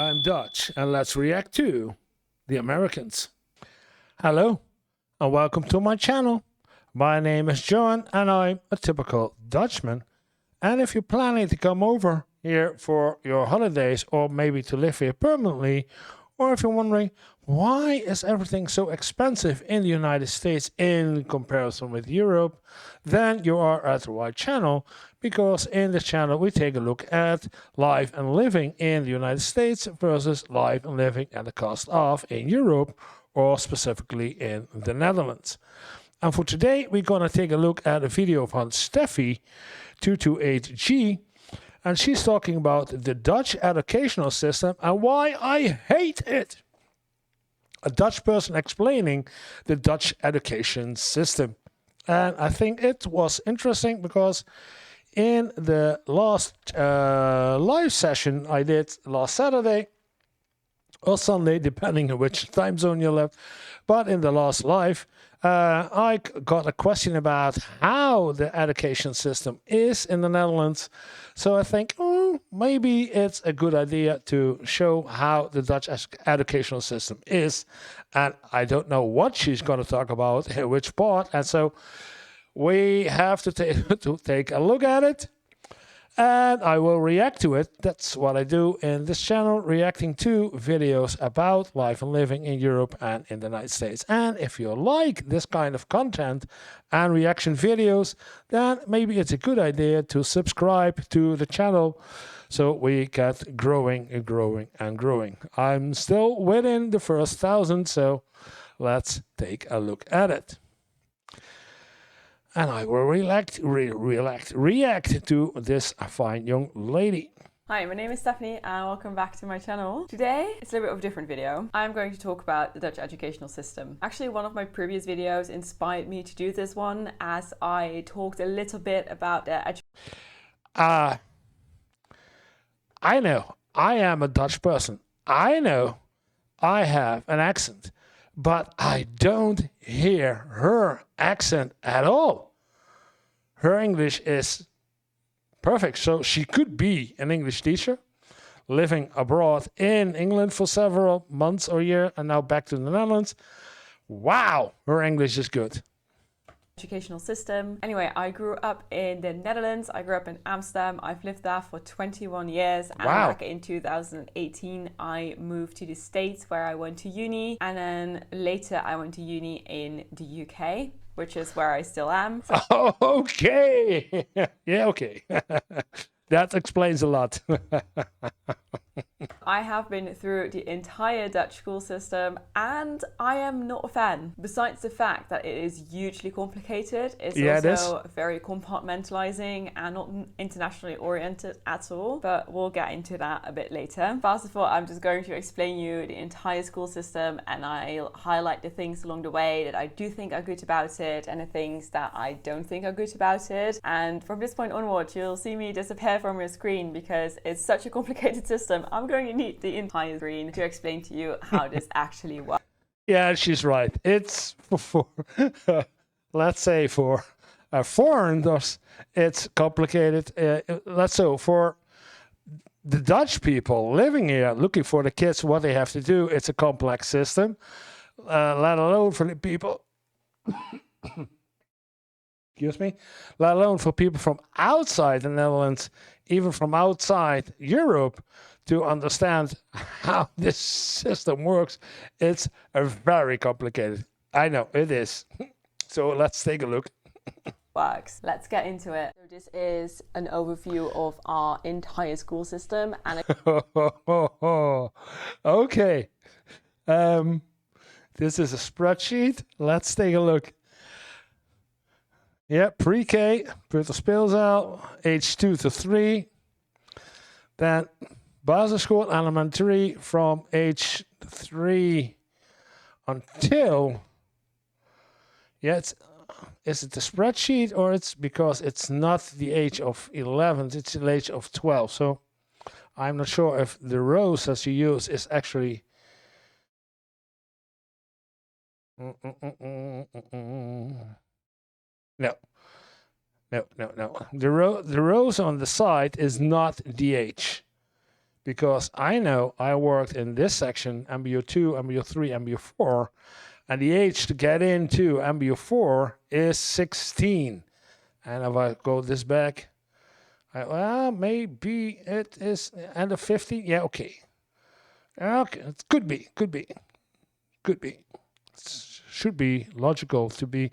I'm Dutch, and let's react to the Americans. Hello, and welcome to my channel. My name is John, and I'm a typical Dutchman. And if you're planning to come over here for your holidays, or maybe to live here permanently, or if you're wondering why is everything so expensive in the United States in comparison with Europe, then you are at the right channel, because in this channel we take a look at life and living in the United States versus life and living and the cost of in Europe, or specifically in the Netherlands. And for today we're going to take a look at a video from Steffi228G, and she's talking about the Dutch educational system and why I hate it. A Dutch person explaining the Dutch education system. And I think it was interesting because in the last live session I did last Saturday or Sunday, depending on which time zone you left, but in the last live, I got a question about how the education system is in the Netherlands. So I think, maybe it's a good idea to show how the Dutch educational system is. And I don't know what she's going to talk about, which part. And so we have to take a look at it. And I will react to it. That's what I do in this channel, reacting to videos about life and living in Europe and in the United States. And if you like this kind of content and reaction videos, then maybe it's a good idea to subscribe to the channel so we get growing and growing and growing. I'm still within the first 1,000, so let's take a look at it. And I will react to this fine young lady. Hi, my name is Stephanie and welcome back to my channel. Today, it's a little bit of a different video. I'm going to talk about the Dutch educational system. Actually, one of my previous videos inspired me to do this one as I talked a little bit about the I know, I am a Dutch person. I know I have an accent, but I don't hear her accent at all. Her English is perfect, so she could be an English teacher living abroad in England for several months or year and now back to the Netherlands. Wow, her English is good. Educational system. Anyway, I grew up in the Netherlands. I grew up in Amsterdam. I've lived there for 21 years. And wow. Back in 2018, I moved to the States where I went to uni. And then later I went to uni in the UK, which is where I still am. So okay. Yeah, okay. That explains a lot. I have been through the entire Dutch school system and I am not a fan. Besides the fact that it is hugely complicated, it's also very compartmentalizing and not internationally oriented at all. But we'll get into that a bit later. First of all, I'm just going to explain you the entire school system and I'll highlight the things along the way that I do think are good about it and the things that I don't think are good about it. And from this point onward, you'll see me disappear from your screen because it's such a complicated system. I'm going to need the entire screen to explain to you how this actually works. Yeah, she's right. It's for let's say for foreigners, it's complicated. Let's say for the Dutch people living here, looking for the kids, what they have to do, it's a complex system. Let alone for the people, excuse me, let alone for people from outside the Netherlands, even from outside Europe, to understand how this system works. It's very complicated. I know it is. So let's take a look. Works. Let's get into it. So this is an overview of our entire school system and okay. This is a spreadsheet. Let's take a look. Yeah, pre-K, Peuterspeelzaal, age 2 to 3. Then basisschool, elementary, from age 3 until, is it the spreadsheet or it's because it's not the age of 11, it's the age of 12. So I'm not sure if the rows that you use is actually No. The rows on the side is not DH, because I know I worked in this section, MBO2, MBO3, MBO4, and the age to get into MBO4 is 16. And if I go this back, well, maybe it is end of 15. Yeah, okay. Okay, it could be. Should be logical to be.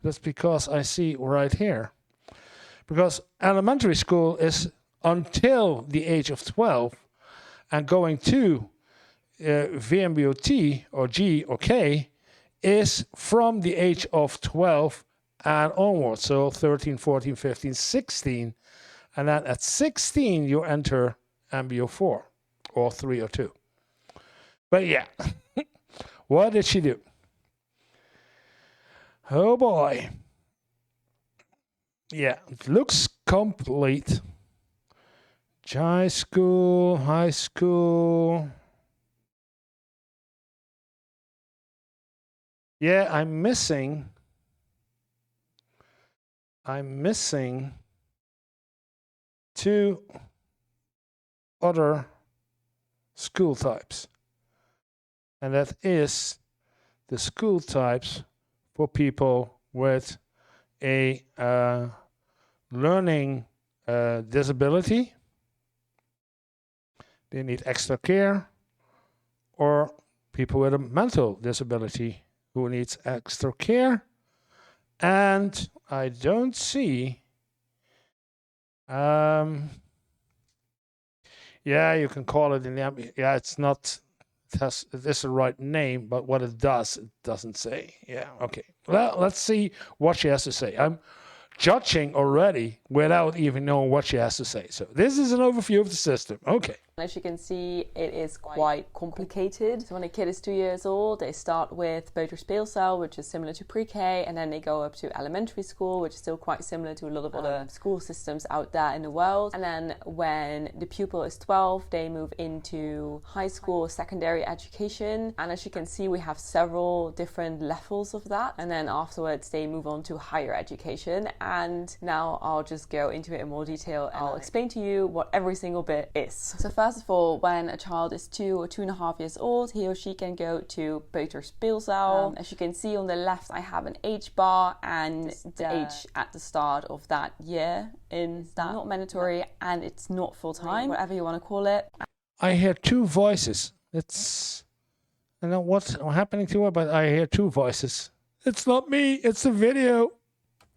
That's because I see right here. Because elementary school is until the age of 12, and going to VMBO or G or K is from the age of 12 and onwards. So 13, 14, 15, 16. And then at 16, you enter MBO4 or 3 or 2. But yeah, what did she do? Oh boy. Yeah, it looks complete. High school. Yeah, I'm missing 2 other school types. And that is the school types for people with a learning disability. They need extra care, or people with a mental disability who needs extra care. And I don't see, yeah, you can call it in the, yeah, it's not, it is the right name, but what it doesn't say. Yeah, okay. Well, let's see what she has to say. I'm judging already without even knowing what she has to say. So this is an overview of the system. Okay. As you can see, it is quite complicated. So when a kid is 2 years old, they start with peuterspeelzaal, which is similar to pre-K, and then they go up to elementary school, which is still quite similar to a lot of other school systems out there in the world. And then when the pupil is 12, they move into high school, secondary education. And as you can see, we have several different levels of that. And then afterwards, they move on to higher education. And now I'll just go into it in more detail. I'll explain to you what every single bit is. So first of all, when a child is 2 or 2.5 years old, he or she can go to peuterspeelzaal. As you can see on the left, I have an age bar and the age at the start of that year. It's not mandatory and it's not full-time, whatever you want to call it. I hear 2 voices. I don't know what's happening to her, but I hear 2 voices. It's not me, it's the video.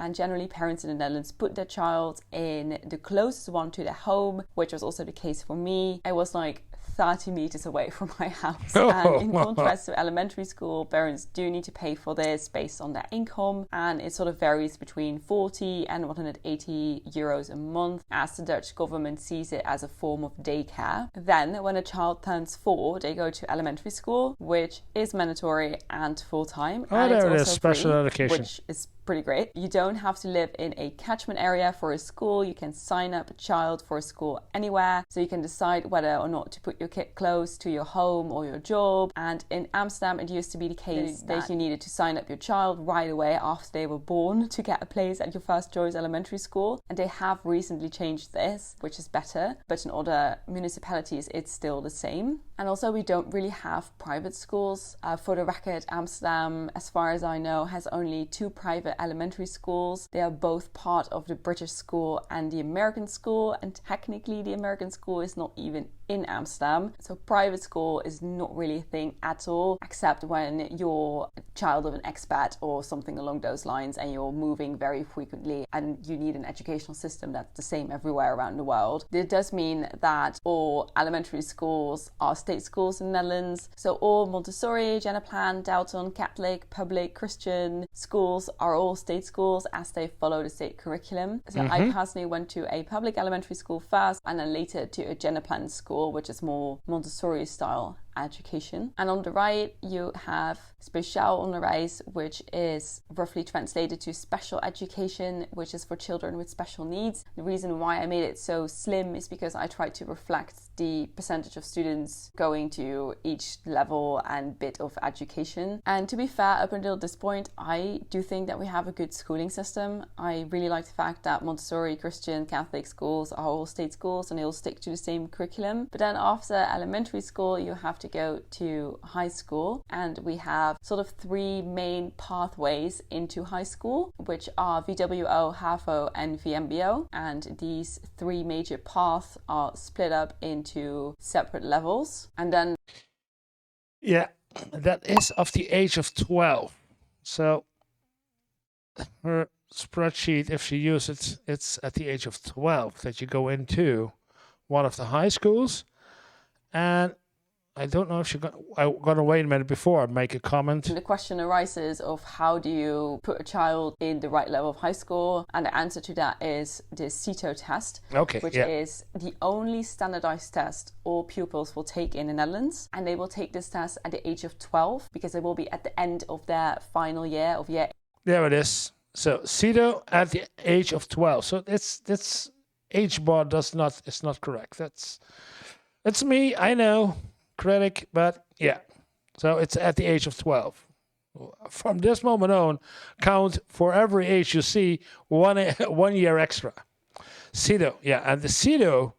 And generally, parents in the Netherlands put their child in the closest one to their home, which was also the case for me. I was like 30 meters away from my house. And in contrast to elementary school, parents do need to pay for this based on their income. And it sort of varies between 40 and 180 euros a month, as the Dutch government sees it as a form of daycare. Then, when a child turns 4, they go to elementary school, which is mandatory and full-time. Oh, and there it's it is, special free, education. which is pretty great. You don't have to live in a catchment area for a school. You can sign up a child for a school anywhere. So you can decide whether or not to put your kid close to your home or your job. And in Amsterdam, it used to be the case that you needed to sign up your child right away after they were born to get a place at your first choice elementary school. And they have recently changed this, which is better. But in other municipalities, it's still the same. And also, we don't really have private schools. For the record, Amsterdam, as far as I know, has only 2 private elementary schools. They are both part of the British school and the American school, and technically the American school is not even in Amsterdam. So private school is not really a thing at all, except when you're a child of an expat or something along those lines and you're moving very frequently and you need an educational system that's the same everywhere around the world. It does mean that all elementary schools are state schools in the Netherlands. So all Montessori, Jenaplan, Dalton, Catholic, public, Christian schools are all state schools as they follow the state curriculum. So I personally went to a public elementary school first and then later to a Jenaplan school, which is more Montessori style education. And on the right, you have speciaalonderwijs, which is roughly translated to special education, which is for children with special needs. The reason why I made it so slim is because I tried to reflect the percentage of students going to each level and bit of education. And to be fair, up until this point, I do think that we have a good schooling system. I really like the fact that Montessori, Christian, Catholic schools are all state schools and they all stick to the same curriculum. But then after elementary school, you have to go to high school, and we have sort of 3 main pathways into high school, which are VWO, HAVO and VMBO. And these 3 major paths are split up into separate levels. And then Yeah, that is of the age of 12. So her spreadsheet, if she uses it, it's at the age of 12 that you go into one of the high schools. And I don't know if I'm going to wait a minute before I make a comment. The question arises of how do you put a child in the right level of high school? And the answer to that is the CITO test, which is the only standardized test all pupils will take in the Netherlands. And they will take this test at the age of 12 because it will be at the end of their final year of year. There it is. So CITO at the age of 12. So that's age bar is not correct. That's me, I know. Critic, but yeah, so it's at the age of 12. From this moment on, count for every age you see 1 year extra. CITO, yeah, and the CITO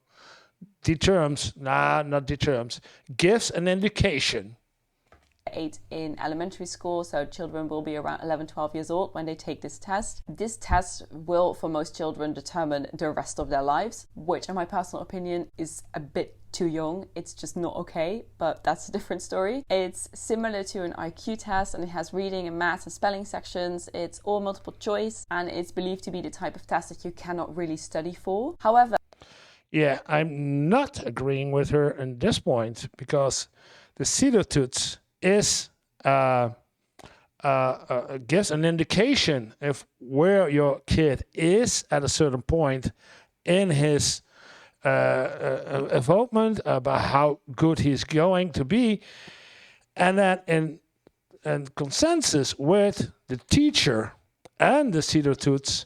gives an indication. 8 in elementary school, so children will be around 11-12 years old when they take this test. This test will, for most children, determine the rest of their lives, which in my personal opinion is a bit too young. It's just not okay, but that's a different story. It's similar to an IQ test, and it has reading and math and spelling sections. It's all multiple choice, and it's believed to be the type of test that you cannot really study for. However, yeah, I'm not agreeing with her in this point, because the CITO test is gives an indication of where your kid is at a certain point in his involvement, about how good he's going to be, and that in consensus with the teacher and the CITO test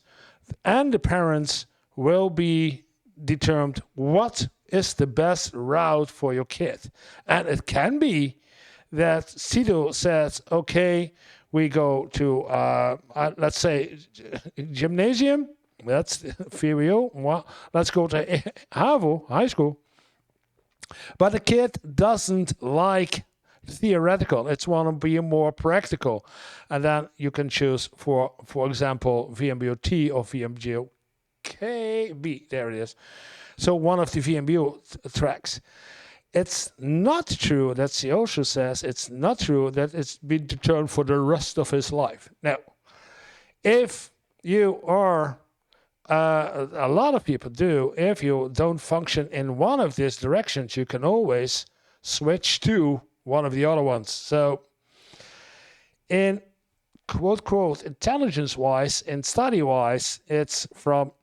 and the parents will be determined what is the best route for your kid. And it can be that CITO says, okay, we go to, let's say, gymnasium. That's VMBO. Well, let's go to HAVO, high school. But the kid doesn't like theoretical. It's want to be more practical. And then you can choose, for example, VMBO-T or VMBO-KB. There it is. So one of the VMBO tracks. It's not true that Siosha says it's not true that it's been determined for the rest of his life. Now, if you are, a lot of people do, if you don't function in one of these directions, you can always switch to one of the other ones. So, in quote, intelligence-wise, in study-wise, it's from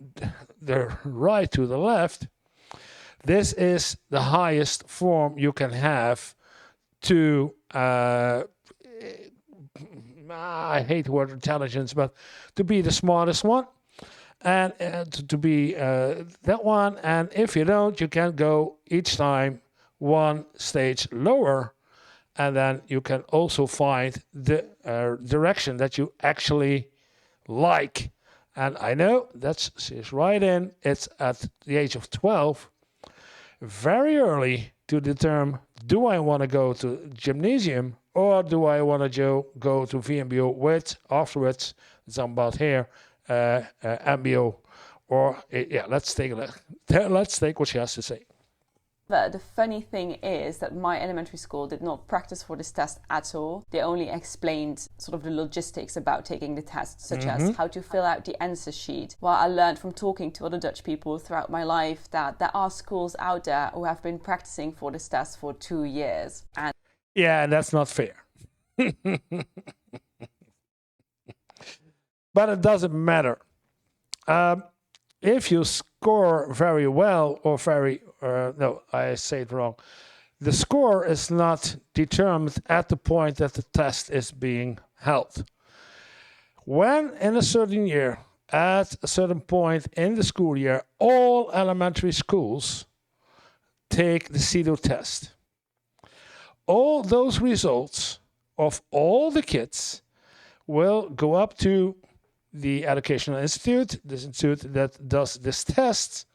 the right to the left. This is the highest form you can have to, I hate the word intelligence, but to be the smartest one, and to be that one. And if you don't, you can go each time one stage lower, and then you can also find the direction that you actually like. And I know that's right in, it's at the age of 12, very early to determine, do I want to go to gymnasium or do I want to go to VMBO with afterwards, it's about here, MBO, or yeah, let's take what she has to say. The funny thing is that my elementary school did not practice for this test at all. They only explained sort of the logistics about taking the test, such as how to fill out the answer sheet. While I learned from talking to other Dutch people throughout my life that there are schools out there who have been practicing for this test for 2 years. And yeah, that's not fair. But it doesn't matter. If you score very well or very, no, I say it wrong. the score is not determined at the point that the test is being held. When in a certain year, at a certain point in the school year, all elementary schools take the CEDO test. All those results of all the kids will go up to the Educational Institute, this institute that does this test.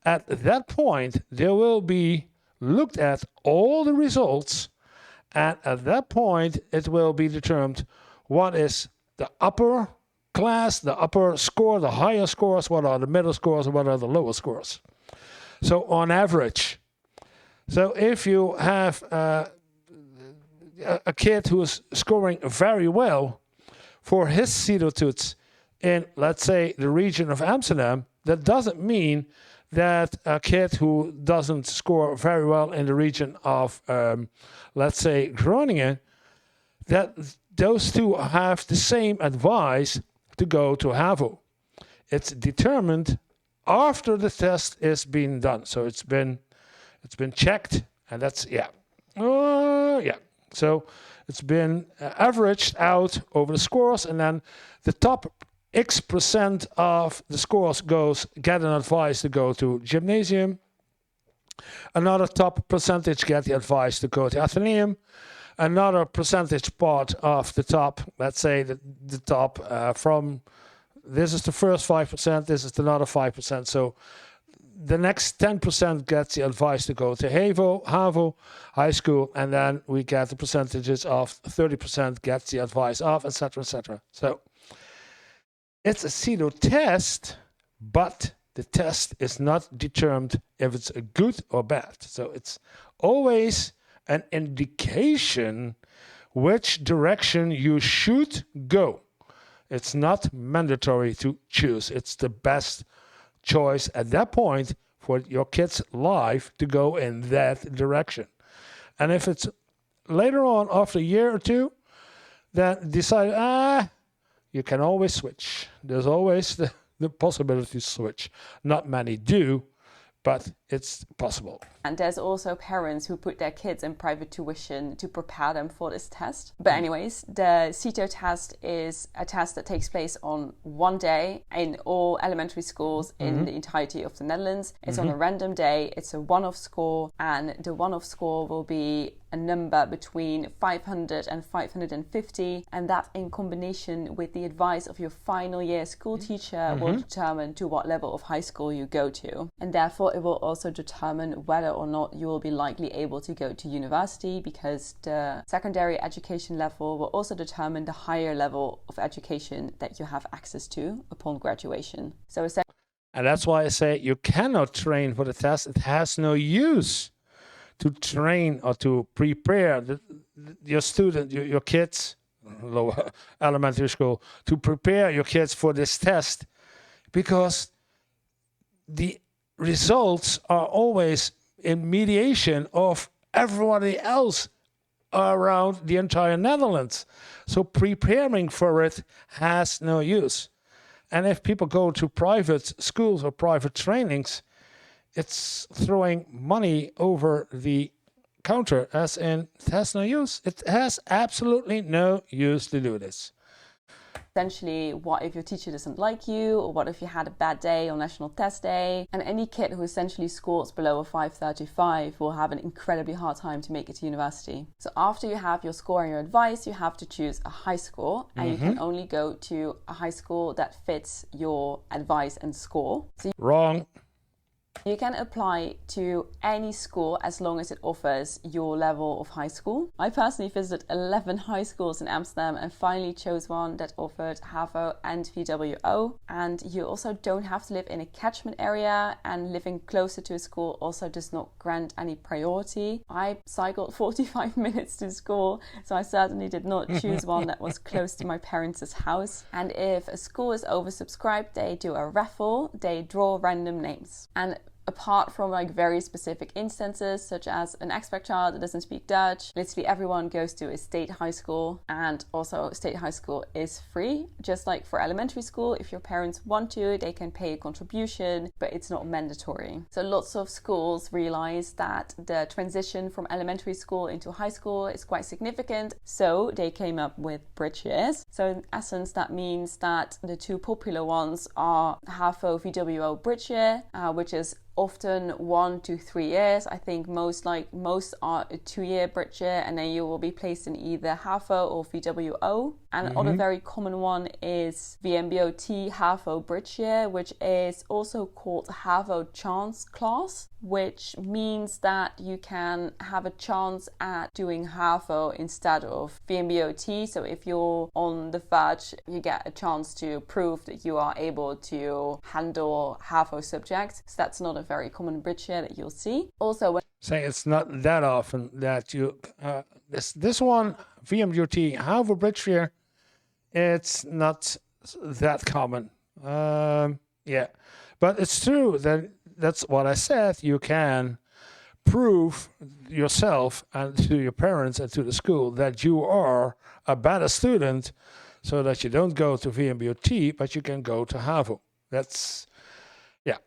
At that point, there will be looked at all the results, and at that point, it will be determined what is the upper class, the upper score, the higher scores, what are the middle scores, and what are the lower scores. So on average, so if you have a kid who is scoring very well for his CEDO toets in, let's say, the region of Amsterdam, that doesn't mean that a kid who doesn't score very well in the region of, let's say, Groningen, that those two have the same advice to go to HAVO. It's determined after the test is being done. So it's been checked, and that's, So it's been averaged out over the scores, and then the top X% of the scores get an advice to go to gymnasium. Another top percentage get the advice to go to Atheneum. Another percentage part of the top, let's say the top from, this is the first 5%, this is another 5%. So the next 10% gets the advice to go to HAVO, high school, and then we get the percentages of 30% gets the advice of, etc., etc. So it's a CEDO test, but the test is not determined if it's a good or bad. So it's always an indication which direction you should go. It's not mandatory to choose. It's the best choice at that point for your kid's life to go in that direction. And if it's later on, after a year or two, then decide, you can always switch. There's always the possibility to switch. Not many do, but it's possible. And there's also parents who put their kids in private tuition to prepare them for this test. But anyways, the CETO test is a test that takes place on one day in all elementary schools in the entirety of the Netherlands. It's on a random day, it's a one-off score, and the one-off score will be a number between 500 and 550, and that in combination with the advice of your final year school teacher will determine to what level of high school you go to. And therefore it will also determine whether or not you will be likely able to go to university, because the secondary education level will also determine the higher level of education that you have access to upon graduation. So and that's why I say you cannot train for the test. It has no use to train or to prepare your student, your kids, lower elementary school, to prepare your kids for this test, because the results are always in mediation of everybody else around the entire Netherlands. So preparing for it has no use. And if people go to private schools or private trainings, it's throwing money over the counter, as in it has no use. It has absolutely no use to do this. Essentially, what if your teacher doesn't like you, or what if you had a bad day on National Test Day? And any kid who essentially scores below a 535 will have an incredibly hard time to make it to university. So after you have your score and your advice, you have to choose a high school, and you can only go to a high school that fits your advice and score. So Wrong. You can apply to any school as long as it offers your level of high school. I personally visited 11 high schools in Amsterdam and finally chose one that offered HAVO and VWO. And you also don't have to live in a catchment area, and living closer to a school also does not grant any priority. I cycled 45 minutes to school, so I certainly did not choose one that was close to my parents' house. And if a school is oversubscribed, they do a raffle, they draw random names. And apart from like very specific instances, such as an expat child that doesn't speak Dutch, literally everyone goes to a state high school, and also state high school is free. Just like for elementary school, if your parents want to, they can pay a contribution, but it's not mandatory. So lots of schools realize that the transition from elementary school into high school is quite significant, so they came up with bridge years. So in essence, that means that the two popular ones are HAVO VWO bridge year, which is often 1 to 3 years. I think most are a 2-year bridge year, and then you will be placed in either HAVO or VWO. And another very common one is VMBO HAVO bridge year, which is also called HAVO chance class, which means that you can have a chance at doing HAVO instead of VMBO. So if you're on the verge, you get a chance to prove that you are able to handle HAVO subjects. So that's not a very common bridge year that you'll see. Also, say it's not that often that you this one VMBO HAVO bridge year, it's not that common. Yeah, but it's true that that's what I said. You can prove yourself and to your parents and to the school that you are a better student, so that you don't go to VMBO, but you can go to HAVO. That's, yeah.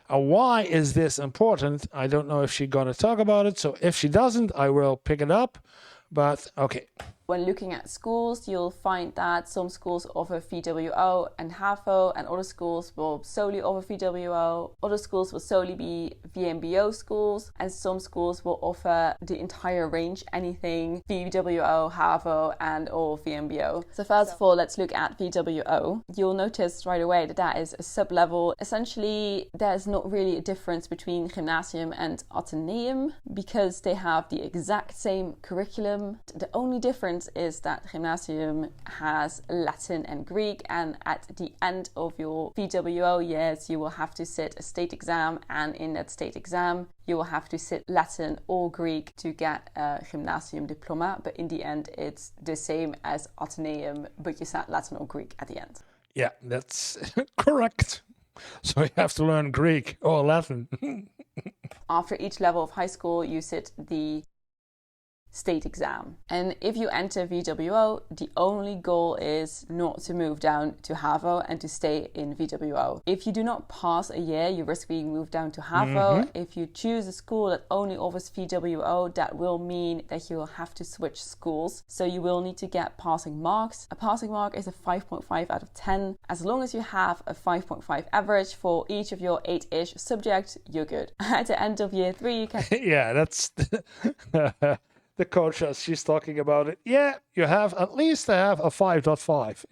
And why is this important? I don't know if she's going to talk about it. So if she doesn't, I will pick it up. But okay. When looking at schools, you'll find that some schools offer VWO and HAVO, and other schools will solely offer VWO. Other schools will solely be VMBO schools, and some schools will offer the entire range, anything VWO, HAVO, and or VMBO. So first of all, let's look at VWO. You'll notice right away that that is a sub-level. Essentially, there's not really a difference between gymnasium and ateneum because they have the exact same curriculum. The only difference is that gymnasium has Latin and Greek, and at the end of your VWO years you will have to sit a state exam, and in that state exam you will have to sit Latin or Greek to get a gymnasium diploma, but in the end it's the same as ateneum, but you sat Latin or Greek at the end. Yeah, that's correct. So you have to learn Greek or Latin. After each level of high school you sit the state exam. And if you enter VWO, the only goal is not to move down to HAVO and to stay in VWO. If you do not pass a year, you risk being moved down to HAVO. If you choose a school that only offers VWO, that will mean that you will have to switch schools. So you will need to get passing marks. A passing mark is a 5.5 out of 10. As long as you have a 5.5 average for each of your 8-ish subjects, you're good. At the end of year 3, you can... Yeah, that's... The coach, as she's talking about it, yeah, you have at least to have a 5.5.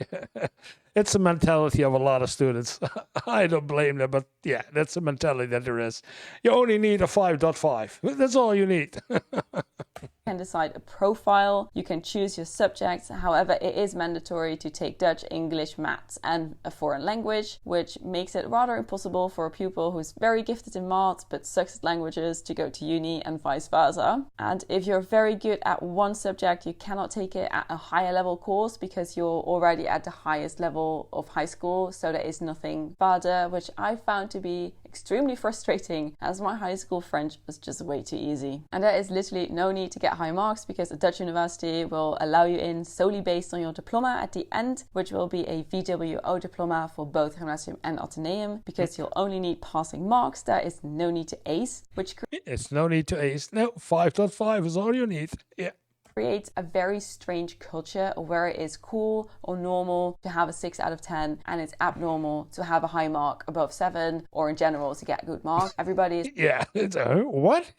It's a mentality of a lot of students. I don't blame them, but yeah, that's a mentality that there is. You only need a 5.5. That's all you need. You can decide a profile, you can choose your subjects. However, it is mandatory to take Dutch, English, maths, and a foreign language, which makes it rather impossible for a pupil who's very gifted in maths but sucks at languages to go to uni, and vice versa. And if you're very good at one subject, you cannot take it at a higher level course because you're already at the highest level of high school, so there is nothing further, which I found to be extremely frustrating as my high school French was just way too easy. And there is literally no need to get high marks because a Dutch university will allow you in solely based on your diploma at the end, which will be a VWO diploma for both gymnasium and ateneum, because you'll only need passing marks. There is no need to ace, which it's no need to ace. No, 5.5 is all you need. Yeah. Creates a very strange culture where it is cool or normal to have a 6 out of 10 and it's abnormal to have a high mark above 7, or in general to get a good mark. Everybody is... Yeah, it's what?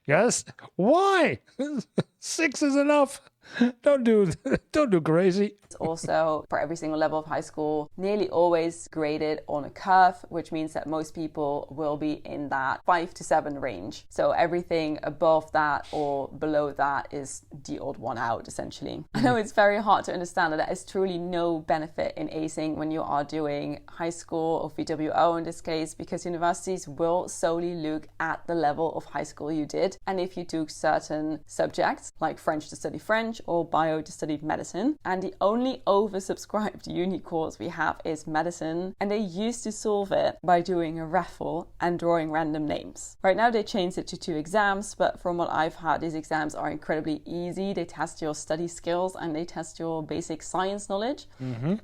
Yes, why? 6 is enough. Don't do crazy. It's also, for every single level of high school, nearly always graded on a curve, which means that most people will be in that 5 to 7 range. So everything above that or below that is the odd one out, essentially. I know it's very hard to understand that there is truly no benefit in acing when you are doing high school or VWO in this case, because universities will solely look at the level of high school you did. And if you took certain subjects, like French to study French, French or bio to study medicine. And the only oversubscribed uni course we have is medicine. And they used to solve it by doing a raffle and drawing random names. Right now they changed it to 2 exams, but from what I've had, these exams are incredibly easy. They test your study skills and they test your basic science knowledge.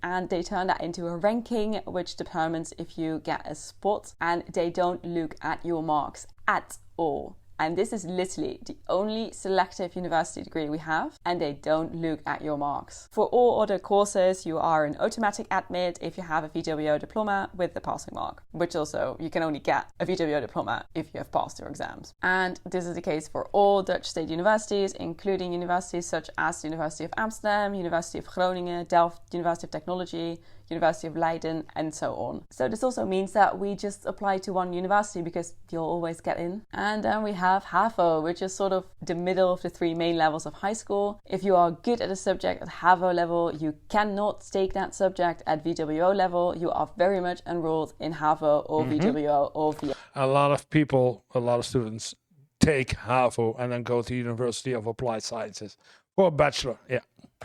And they turn that into a ranking, which determines if you get a spot, and they don't look at your marks at all. And this is literally the only selective university degree we have, and they don't look at your marks. For all other courses, you are an automatic admit if you have a VWO diploma with the passing mark, which also you can only get a VWO diploma if you have passed your exams. And this is the case for all Dutch state universities, including universities such as the University of Amsterdam, University of Groningen, Delft, University of Technology, University of Leiden, and so on. So this also means that we just apply to one university because you'll always get in. And then we have HAVO, which is sort of the middle of the 3 main levels of high school. If you are good at a subject at HAVO level, you cannot take that subject at VWO level. You are very much enrolled in HAVO or VWO or VM. A lot of students take HAVO and then go to University of Applied Sciences for a bachelor. Yeah.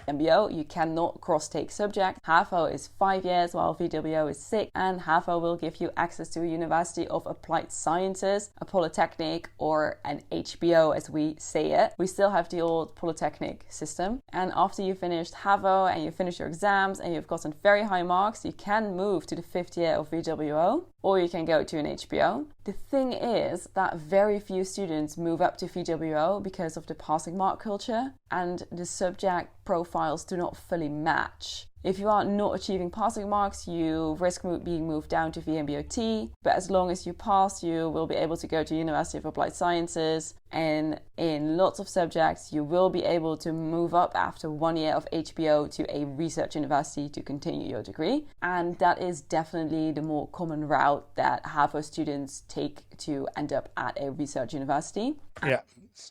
VMBO, you cannot cross-take subject. HAVO is 5 years while VWO is 6, and HAVO will give you access to a University of Applied Sciences, a polytechnic, or an HBO as we say it. We still have the old polytechnic system, and after you finished HAVO and you finish your exams and you've gotten very high marks, you can move to the 5th year of VWO, or you can go to an HBO. The thing is that very few students move up to VWO because of the passing mark culture, and the subject profiles do not fully match. If you are not achieving passing marks, you risk being moved down to VMBO-T, but as long as you pass, you will be able to go to University of Applied Sciences, and in lots of subjects, you will be able to move up after 1 year of HBO to a research university to continue your degree, and that is definitely the more common route that HAVO students take to end up at a research university. Yeah,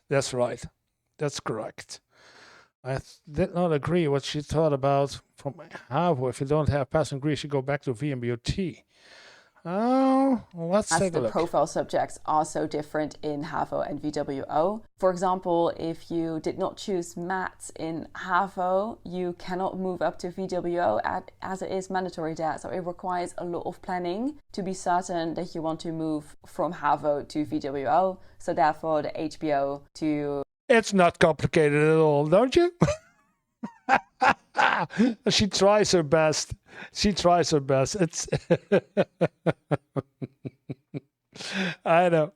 that's right. That's correct. I did not agree what she thought about from HAVO. If you don't have passing degree, you should go back to VMBO-T. Oh, let's take a look. As the profile subjects are so different in HAVO and VWO. For example, if you did not choose maths in HAVO, you cannot move up to VWO as it is mandatory there. So it requires a lot of planning to be certain that you want to move from HAVO to VWO. So therefore, the HBO to... It's not complicated at all, don't you? She tries her best. It's I know.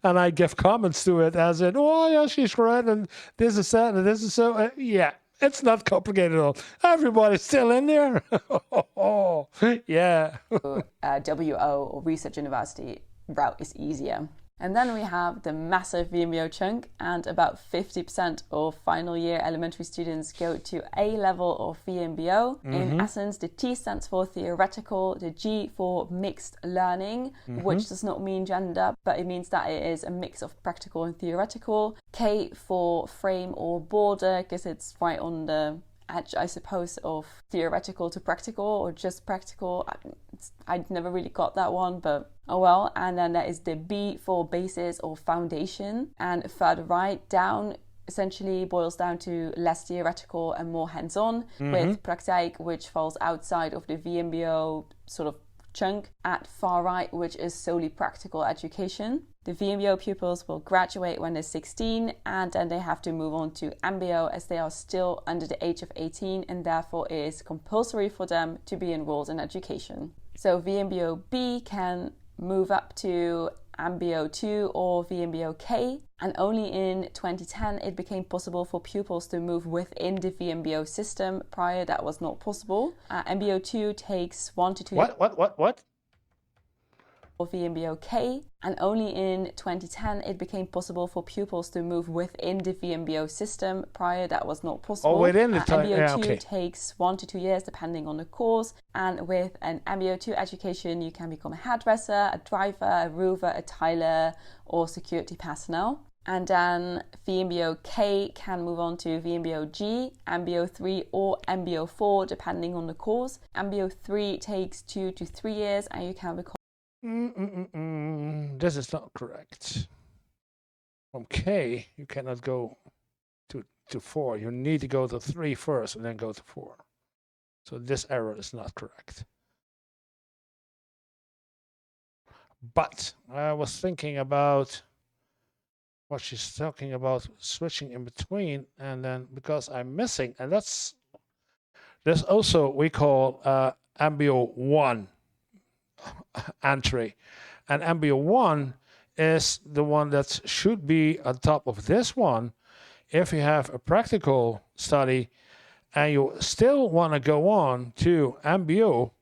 And I give comments to it as in, oh yeah, she's right, and this is that, and this is so. Yeah, it's not complicated at all. Everybody's still in there. Oh, yeah. WO or research university route is easier. And then we have the massive VMBO chunk, and about 50% of final year elementary students go to A level of VMBO. In essence, the T stands for theoretical, the G for mixed learning, which does not mean gender, but it means that it is a mix of practical and theoretical. K for frame or border, because it's right on the edge, I suppose, of theoretical to practical, or just practical. I never really got that one, but oh well. And then there is the B for basis or foundation, and further right down essentially boils down to less theoretical and more hands-on, with praktijk, which falls outside of the VMBO sort of chunk, at far right, which is solely practical education. The VMBO pupils will graduate when they're 16, and then they have to move on to MBO as they are still under the age of 18, and therefore it is compulsory for them to be enrolled in education. So VMBO B can move up to MBO 2 or VMBO K, and only in 2010 it became possible for pupils to move within the VMBO system. Prior, that was not possible. MBO 2 takes 1 to 2 years. What? Or VMBO K, and only in 2010 it became possible for pupils to move within the VMBO system. Prior, that was not possible. Oh, within the time. MBO 2 takes 1 to 2 years depending on the course, and with an MBO 2 education you can become a hairdresser, a driver, a rover, a tiler, or security personnel. And then VMBO K can move on to VMBO G, MBO 3 or MBO 4 depending on the course. MBO 3 takes 2 to 3 years and you can become... This is not correct. From K, you cannot go to to 4. You need to go to 3 first and then go to 4. So this error is not correct. But I was thinking about what she's talking about, switching in between, and then because I'm missing, and there's also we call MBO 1 entry, and MBO 1 is the one that should be on top of this one. If you have a practical study and you still want to go on to MBO,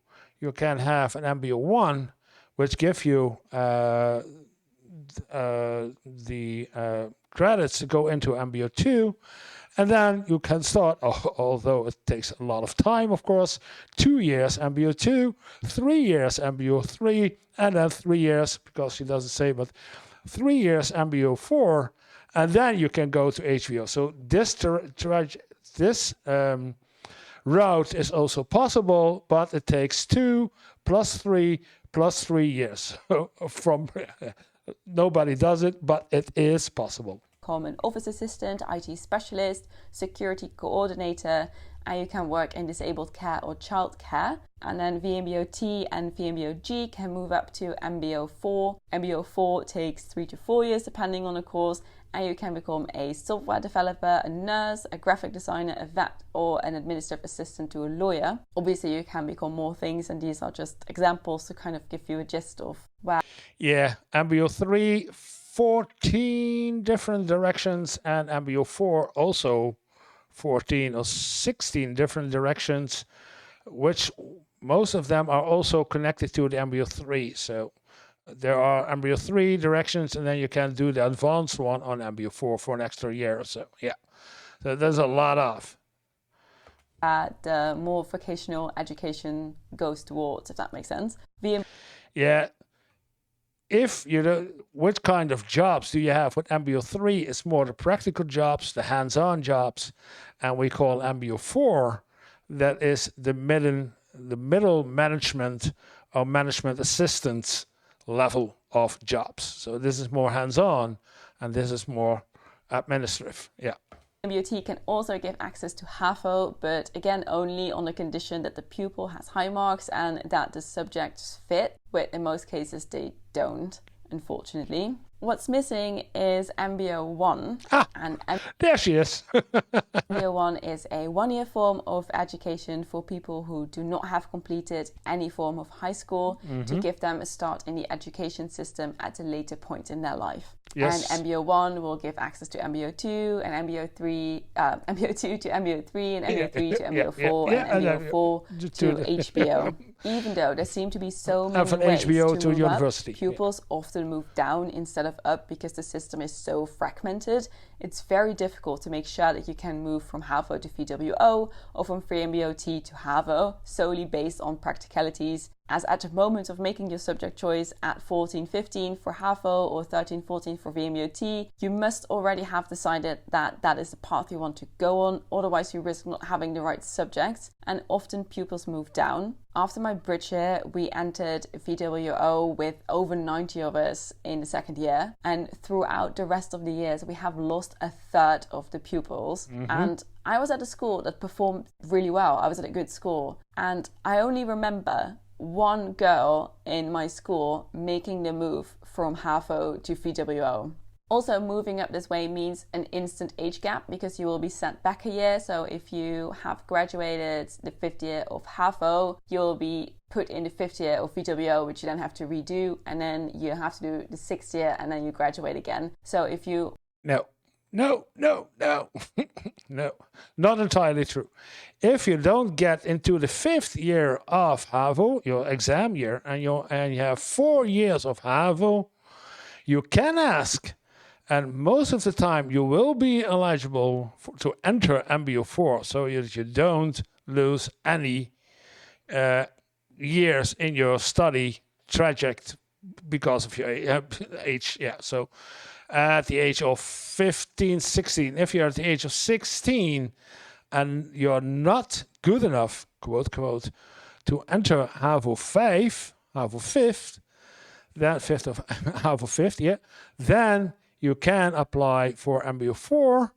you can have an MBO 1, which gives you the credits to go into MBO 2, and then you can start, although it takes a lot of time, of course, 2 years MBO 2, 3 years MBO 3, and then 3 years, because she doesn't say, but 3 years MBO 4, and then you can go to HVO. So this route is also possible, but it takes 2 plus 3 plus 3 years. From nobody does it, but it is possible. Common office assistant, IT specialist, security coordinator, and you can work in disabled care or child care. And then VMBO-T and VMBO-G can move up to MBO-4. MBO-4 takes 3 to 4 years depending on the course, and you can become a software developer, a nurse, a graphic designer, a vet, or an administrative assistant to a lawyer. Obviously, you can become more things, and these are just examples to kind of give you a gist of where. Yeah, MBO-3, 14 different directions, and MBO-4 also 14 or 16 different directions, which most of them are also connected to the MBO-3. So there are MBO-3 directions, and then you can do the advanced one on MBO-4 for an extra year or so. Yeah, so there's a lot of. The more vocational education goes towards, if that makes sense. Yeah. If you know what kind of jobs do you have with MBO-3, it's more the practical jobs, the hands-on jobs, and we call MBO-4 that is the middle management or management assistance level of jobs. So this is more hands-on, and this is more administrative. Yeah. MBO-T can also give access to HAVO, but again only on the condition that the pupil has high marks and that the subjects fit, which in most cases they don't, unfortunately. What's missing is MBO-1. There she is. MBO-1 is a one-year form of education for people who do not have completed any form of high school to give them a start in the education system at a later point in their life. Yes. And MBO-1 will give access to MBO-2 and MBO-3, MBO-2 to MBO-3 and MBO-3 to MBO-4 and MBO-4 to HBO. Even though there seem to be so many from ways HBO to move university. Up, pupils often move down instead of up because the system is so fragmented. It's very difficult to make sure that you can move from HAVO to VWO or from VMBO-T to HAVO solely based on practicalities, as at the moment of making your subject choice at 14-15 for HAVO or 13-14 for VMBO-T, you must already have decided that that is the path you want to go on, otherwise you risk not having the right subjects, and often pupils move down. After my bridge year, we entered VWO with over 90 of us in the second year, and throughout the rest of the years we have lost a third of the pupils. And I was at a school that performed really well. I was at a good school, and I only remember one girl in my school making the move from HAVO to VWO. Also, moving up this way means an instant age gap because you will be sent back a year. So if you have graduated the 5th year of HAVO, you'll be put in the 5th year of VWO, which you then have to redo, and then you have to do the 6th year, and then you graduate again. So if you... No, not entirely true. If you don't get into the 5th year of HAVO, your exam year, and you have 4 years of HAVO, you can ask, and most of the time you will be eligible to enter MBO-4, so that you don't lose any years in your study trajectory because of your age. Yeah, so at the age of 15, 16, if you're at the age of 16 and you're not good enough, quote, quote, to enter HAVO 5, HAVO 5th, then 5th of HAVO 5th, yeah, then you can apply for MBO-4,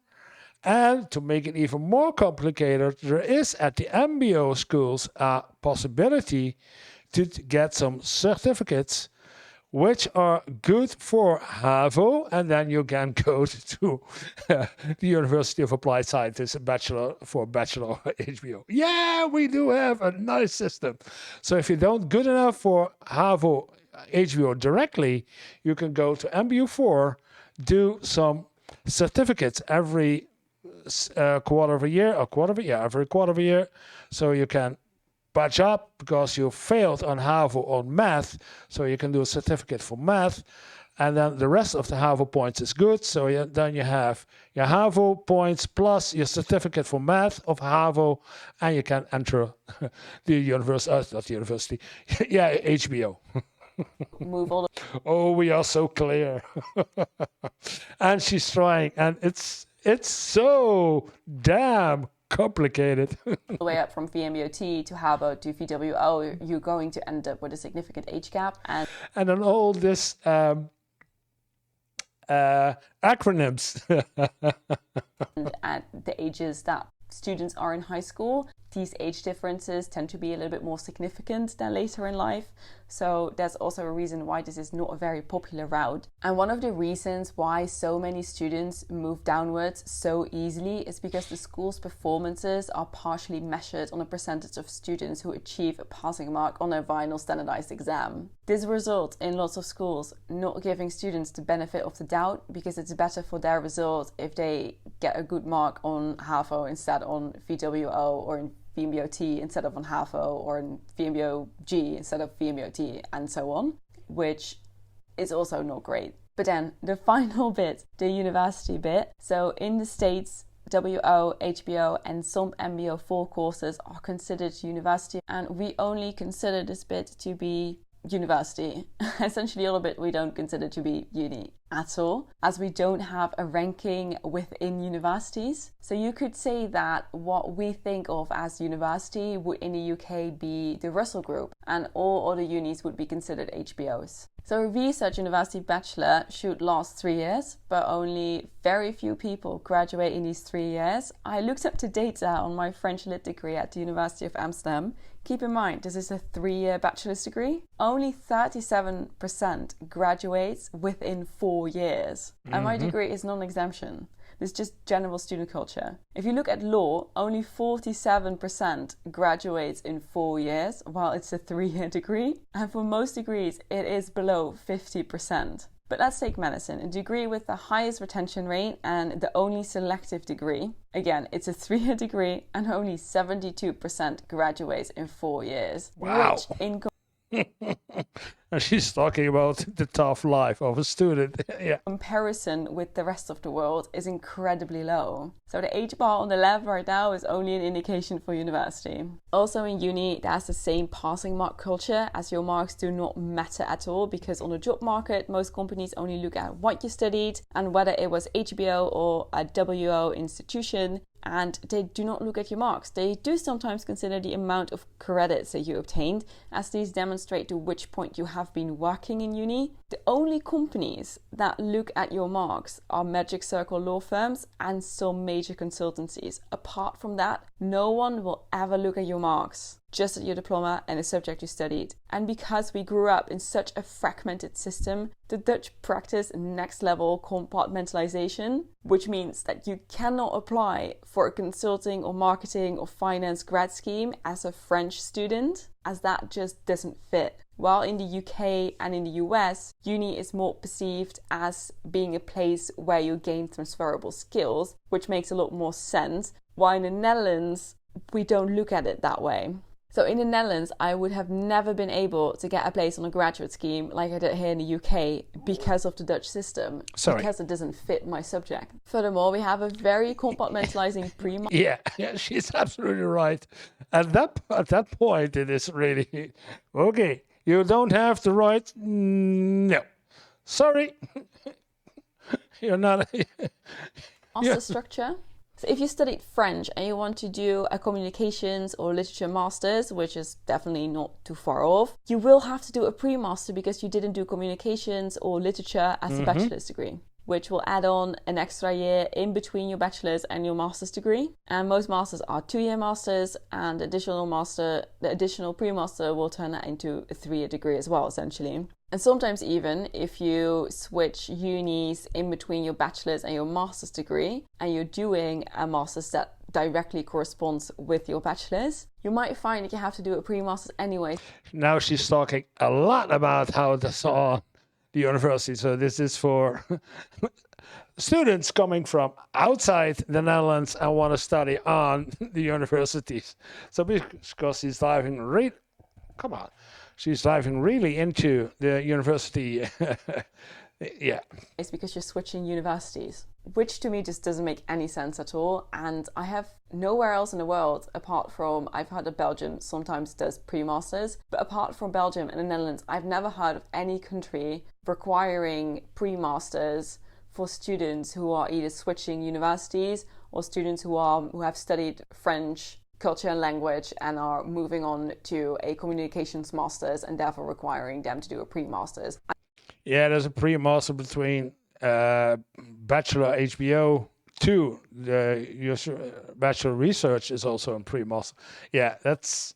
And to make it even more complicated, there is at the MBO schools a possibility to get some certificates which are good for HAVO, and then you can go to the University of Applied Sciences Bachelor HBO. Yeah, we do have a nice system. So if you don't good enough for HAVO HBO directly, you can go to MBO4, do some certificates every quarter of a year, every quarter of a year, so you can batch up because you failed on HAVO on math, so you can do a certificate for math, and then the rest of the HAVO points is good. So then you have your HAVO points plus your certificate for math of HAVO, and you can enter the university, not university, yeah, HBO. Move on. Oh, we are so clear. And she's trying, and it's so damn complicated. The way up from VMBO to HAVO to VWO, you're going to end up with a significant age gap. And then all this acronyms. and at the ages that students are in high school, these age differences tend to be a little bit more significant than later in life. So that's also a reason why this is not a very popular route. And one of the reasons why so many students move downwards so easily is because the school's performances are partially measured on a percentage of students who achieve a passing mark on a final standardized exam. This results in lots of schools not giving students the benefit of the doubt, because it's better for their results if they get a good mark on HAVO instead on VWO, or in VMBO instead of on HAVO, or in VMBO G instead of VMBO, and so on, which is also not great. But then the final bit, the university bit. So in the States, WO, HBO, and some MBO4 courses are considered university, and we only consider this bit to be university. Essentially all of it we don't consider to be uni at all, as we don't have a ranking within universities. So you could say that what we think of as university would in the UK be the Russell Group, and all other unis would be considered HBOs. So a research university bachelor should last 3 years, but only very few people graduate in these 3 years. I looked up the data on my French Lit degree at the University of Amsterdam. Keep in mind, this is a 3-year bachelor's degree. Only 37% graduates within 4 years. And my degree is non-exemption. This is just general student culture. If you look at law, only 47% graduates in 4 years, while it's a 3-year degree. And for most degrees, it is below 50%. But let's take medicine, a degree with the highest retention rate and the only selective degree. Again, it's a 3-year degree, and only 72% graduates in 4 years. Wow. Which in And she's talking about the tough life of a student. Yeah. comparison with the rest of the world is incredibly low. So the H bar on the left right now is only an indication for university. Also in uni, there's the same passing mark culture, as your marks do not matter at all, because on the job market, most companies only look at what you studied and whether it was HBO or a WO institution, and they do not look at your marks. They do sometimes consider the amount of credits that you obtained, as these demonstrate to which point you have been working in uni. The only companies that look at your marks are Magic Circle law firms and some major consultancies. Apart from that, no one will ever look at your marks, just at your diploma and the subject you studied. And because we grew up in such a fragmented system, the Dutch practice next level compartmentalization, which means that you cannot apply for a consulting or marketing or finance grad scheme as a French student, as that just doesn't fit. While in the UK and in the US, uni is more perceived as being a place where you gain transferable skills, which makes a lot more sense. While in the Netherlands, we don't look at it that way. So in the Netherlands, I would have never been able to get a place on a graduate scheme like I did here in the UK because of the Dutch system. Because it doesn't fit my subject. Furthermore, we have a very compartmentalizing pre-master. Yeah, she's absolutely right. At that point, it is really, okay, you don't have the right, no. Sorry. You're not. Master structure. So if you studied French and you want to do a communications or literature master's, which is definitely not too far off, you will have to do a pre-master because you didn't do communications or literature as a bachelor's degree. which will add on an extra year in between your bachelor's and your master's degree. And most masters are 2-year masters, and the additional pre-master will turn that into a 3-year degree as well, essentially. And sometimes even if you switch unis in between your bachelor's and your master's degree, and you're doing a master's that directly corresponds with your bachelor's, you might find that you have to do a pre-master's anyway. Now she's talking a lot about how to saw the university. So this is for students coming from outside the Netherlands and want to study on the universities. So because she's diving really into the university. Yeah. It's because you're switching universities, which to me just doesn't make any sense at all. And I have nowhere else in the world, apart from, I've heard of Belgium sometimes does pre-masters, but apart from Belgium and the Netherlands, I've never heard of any country requiring pre-masters for students who are either switching universities or students who have studied French culture and language and are moving on to a communications master's and therefore requiring them to do a pre-masters. Yeah, there's a pre-master between bachelor HBO to your bachelor research is also a pre-master. Yeah, that's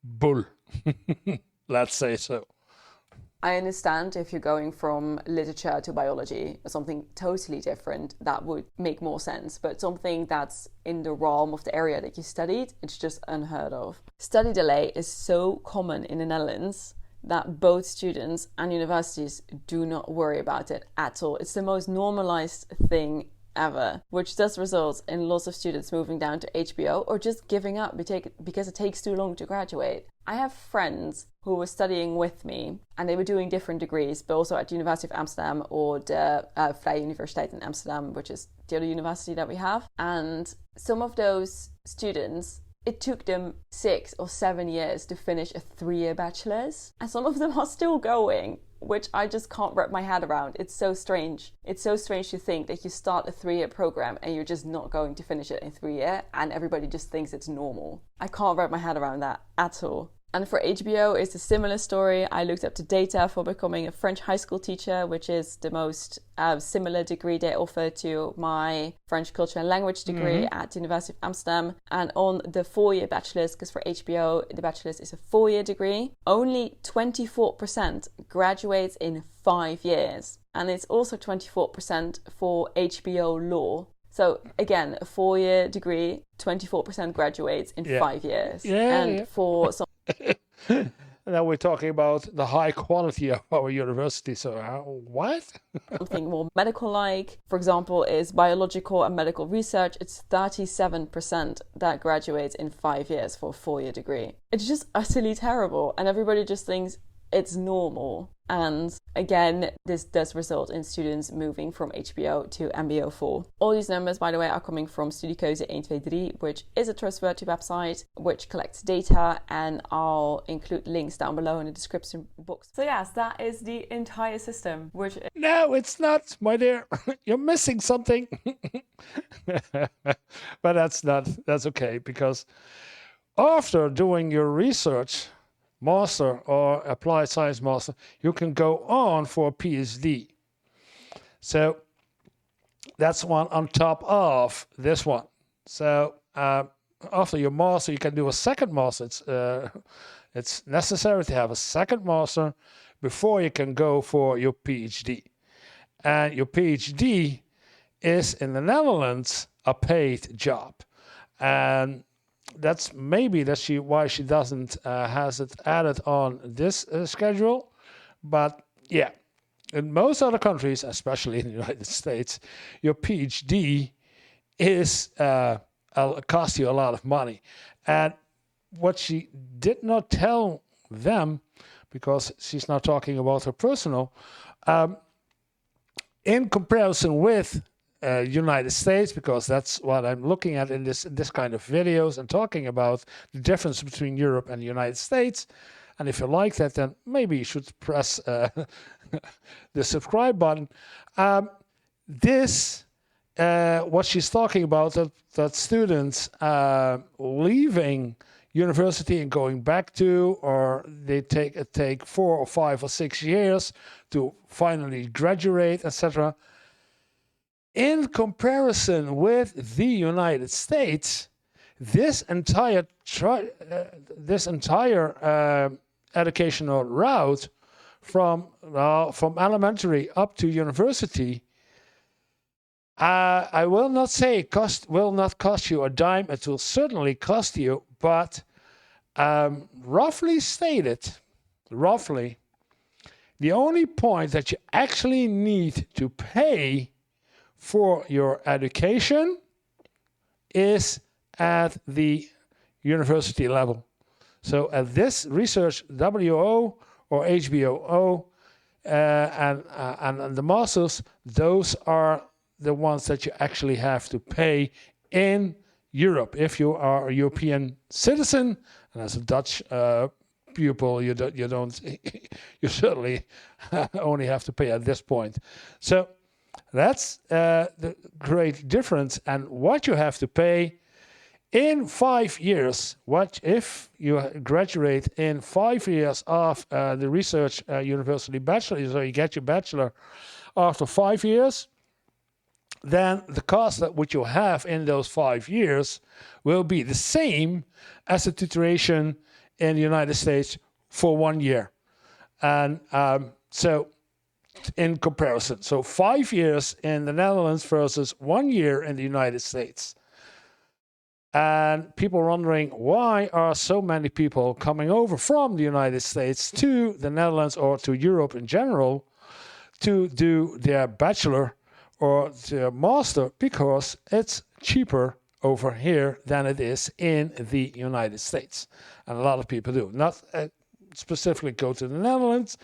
bull. Let's say so. I understand if you're going from literature to biology, something totally different, that would make more sense. But something that's in the realm of the area that you studied, it's just unheard of. Study delay is so common in the Netherlands that both students and universities do not worry about it at all. It's the most normalized thing ever, which does result in lots of students moving down to HBO or just giving up because it takes too long to graduate. I have friends who were studying with me and they were doing different degrees, but also at the University of Amsterdam or the Vrije Universiteit in Amsterdam, which is the other university that we have. And some of those students, it took them 6 or 7 years to finish a 3-year bachelor's. And some of them are still going, which I just can't wrap my head around. It's so strange. It's so strange to think that you start a 3-year program and you're just not going to finish it in 3 years and everybody just thinks it's normal. I can't wrap my head around that at all. And for HBO, it's a similar story. I looked up the data for becoming a French high school teacher, which is the most similar degree they offer to my French culture and language degree at the University of Amsterdam. And on the 4-year bachelor's, because for HBO, the bachelor's is a 4-year degree, only 24% graduates in 5 years. And it's also 24% for HBO law. So again, a 4-year degree, 24% graduates in 5 years. For some and now we're talking about the high quality of our university. So what? Something more medical-like, for example, is biological and medical research. It's 37% that graduates in 5 years for a 4-year degree. It's just utterly terrible. And everybody just thinks it's normal. And again, this does result in students moving from HBO to MBO 4. All these numbers, by the way, are coming from Studiekeuze 123, which is a trustworthy website which collects data, and I'll include links down below in the description box. So yes, that is the entire system, which... No, it's not, my dear. You're missing something. But that's okay, because after doing your research, master or applied science master, you can go on for a PhD. So that's one on top of this one. So after your master, you can do a second master. It's necessary to have a second master before you can go for your PhD. And your PhD is in the Netherlands a paid job. And that's maybe why she doesn't has it added on this schedule. But yeah, in most other countries, especially in the United States, your PhD is cost you a lot of money. And what she did not tell them, because she's not talking about her personal, in comparison with United States, because that's what I'm looking at in this kind of videos and talking about the difference between Europe and the United States. And if you like that, then maybe you should press the subscribe button. What she's talking about, that students leaving university and going back to, or they take 4 or 5 or 6 years to finally graduate, etc. In comparison with the United States, this entire educational route from elementary up to university, I will not say will not cost you a dime. It will certainly cost you, but roughly stated, the only point that you actually need to pay for your education is at the university level. So at this research, WO or HBO and the masters, those are the ones that you actually have to pay in Europe. If you are a European citizen, and as a Dutch pupil, you certainly only have to pay at this point. So that's the great difference. And what you have to pay in 5 years, what if you graduate in 5 years of the research university bachelor, so you get your bachelor after 5 years, then the cost that which you have in those 5 years will be the same as the tuition in the United States for 1 year. And so in comparison, so 5 years in the Netherlands versus 1 year in the United States. And people wondering, why are so many people coming over from the United States to the Netherlands or to Europe in general to do their bachelor or their master? Because it's cheaper over here than it is in the United States. And a lot of people do. Not specifically go to the Netherlands,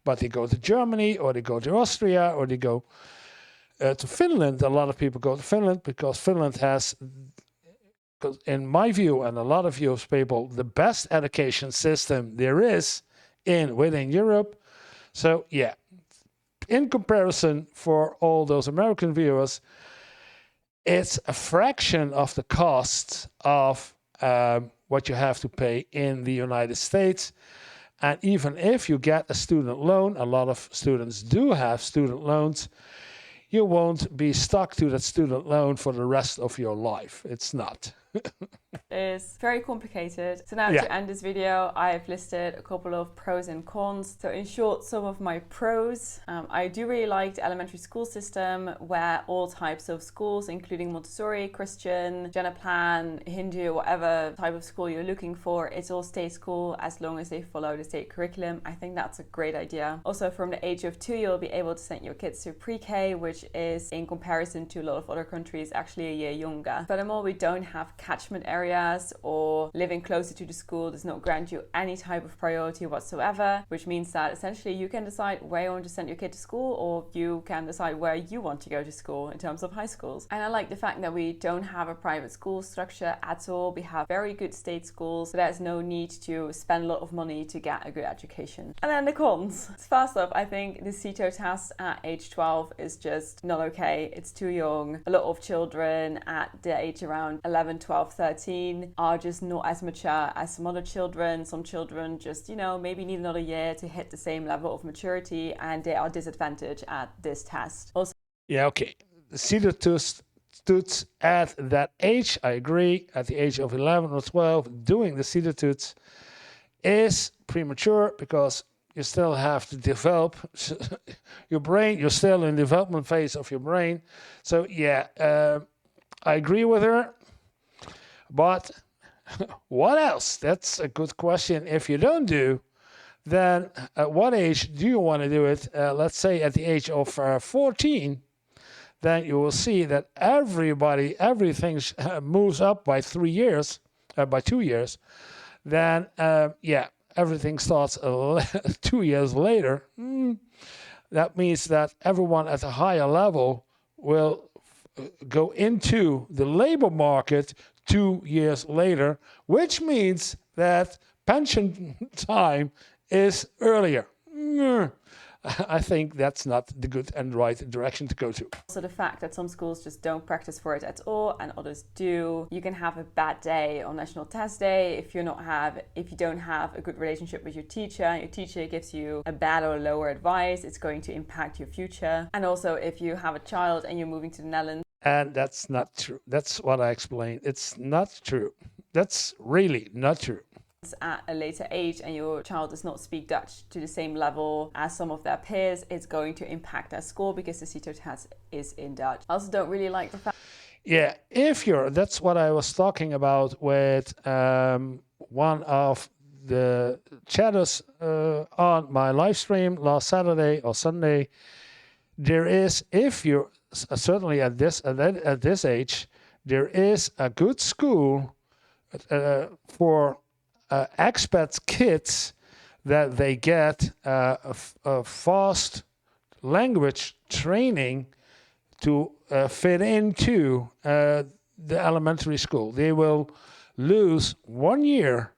but they go to Germany, or they go to Austria, or they go to Finland. A lot of people go to Finland because Finland has, in my view and a lot of views people, the best education system there is within Europe. So yeah, in comparison for all those American viewers, it's a fraction of the cost of what you have to pay in the United States. And even if you get a student loan, a lot of students do have student loans, you won't be stuck to that student loan for the rest of your life. It's not. Is very complicated. So now to end this video, I have listed a couple of pros and cons. So in short, some of my pros. I do really like the elementary school system where all types of schools, including Montessori, Christian, Plan, Hindu, whatever type of school you're looking for, it's all state school as long as they follow the state curriculum. I think that's a great idea. Also, from the age of 2, you'll be able to send your kids to pre-K, which is, in comparison to a lot of other countries, actually a year younger. Furthermore, we don't have catchment areas, or living closer to the school does not grant you any type of priority whatsoever, which means that essentially you can decide where you want to send your kid to school, or you can decide where you want to go to school in terms of high schools. And I like the fact that we don't have a private school structure at all. We have very good state schools, so there's no need to spend a lot of money to get a good education. And then the cons. First off, I think the CETO test at age 12 is just not okay. It's too young. A lot of children at the age around 11, 12, 13 are just not as mature as some other children. Some children just, maybe need another year to hit the same level of maturity, and they are disadvantaged at this test. Also, yeah, okay. The CETO test at that age, I agree, at the age of 11 or 12, doing the CETO test is premature because you still have to develop your brain. You're still in the development phase of your brain. So yeah, I agree with her. But what else? That's a good question. If you don't do, then at what age do you want to do it? Let's say at the age of 14, then you will see that everything moves up by 2 years. Then, everything starts 2 years later. That means that everyone at a higher level will go into the labor market 2 years later, which means that pension time is earlier. I think that's not the good and right direction to go to. Also, the fact that some schools just don't practice for it at all and others do. You can have a bad day on National Test Day if you don't have a good relationship with your teacher gives you a bad or lower advice, it's going to impact your future. And also, if you have a child and you're moving to the Netherlands. And that's not true. That's what I explained. It's not true. That's really not true. At a later age and your child does not speak Dutch to the same level as some of their peers, it's going to impact their score because the CITO test is in Dutch. I also don't really like the fact. Yeah, that's what I was talking about with one of the chatters on my live stream last Saturday or Sunday. There is, if you're certainly at this age, there is a good school for expat kids that they get a fast language training to fit into the elementary school. They will lose 1 year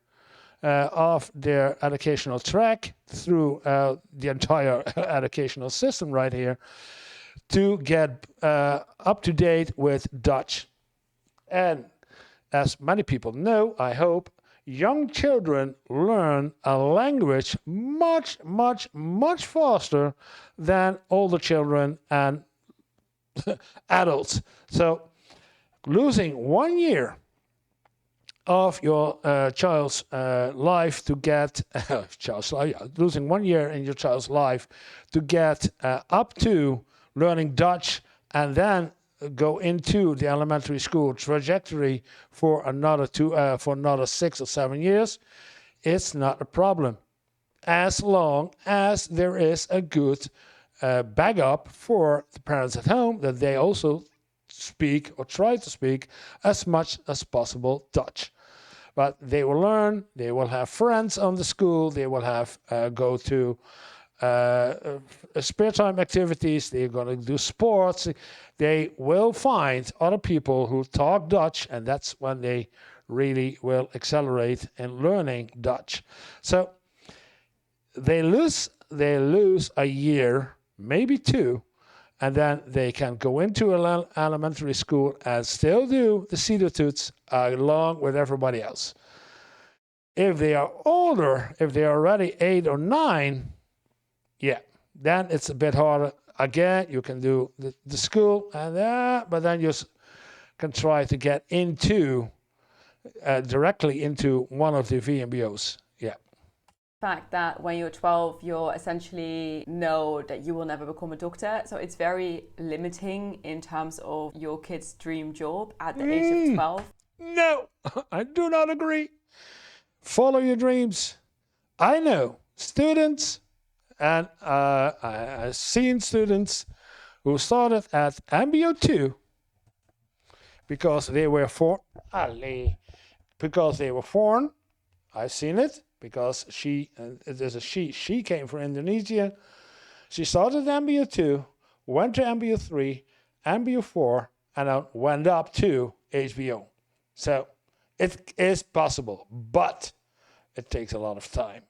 of their educational track through the entire educational system right here to get up to date with Dutch. And as many people know, I hope, young children learn a language much, much, much faster than older children and adults. So losing 1 year of your child's life to get losing 1 year in your child's life to get up to learning Dutch and then go into the elementary school trajectory for another 6 or 7 years, it's not a problem, as long as there is a good backup for the parents at home that they also speak or try to speak as much as possible Dutch. But they will learn, they will have friends on the school, they will have go to spare time activities, they're going to do sports, they will find other people who talk Dutch, and that's when they really will accelerate in learning Dutch. So they lose a year, maybe 2, and then they can go into an elementary school and still do the CITO along with everybody else. If they are older, if they are already 8 or 9, yeah, then it's a bit harder. Again, you can do the school, and but then you can try to get into directly into one of the VMBOs. Yeah. Fact that when you're 12, you'll essentially know that you will never become a doctor. So it's very limiting in terms of your kid's dream job at the age of 12. No, I do not agree. Follow your dreams. I know students, and I've seen students who started at MBO 2 because they were foreign. I've seen it because she came from Indonesia. She started MBO 2, went to MBO 3, MBO 4, and then went up to HBO. So it is possible, but it takes a lot of time.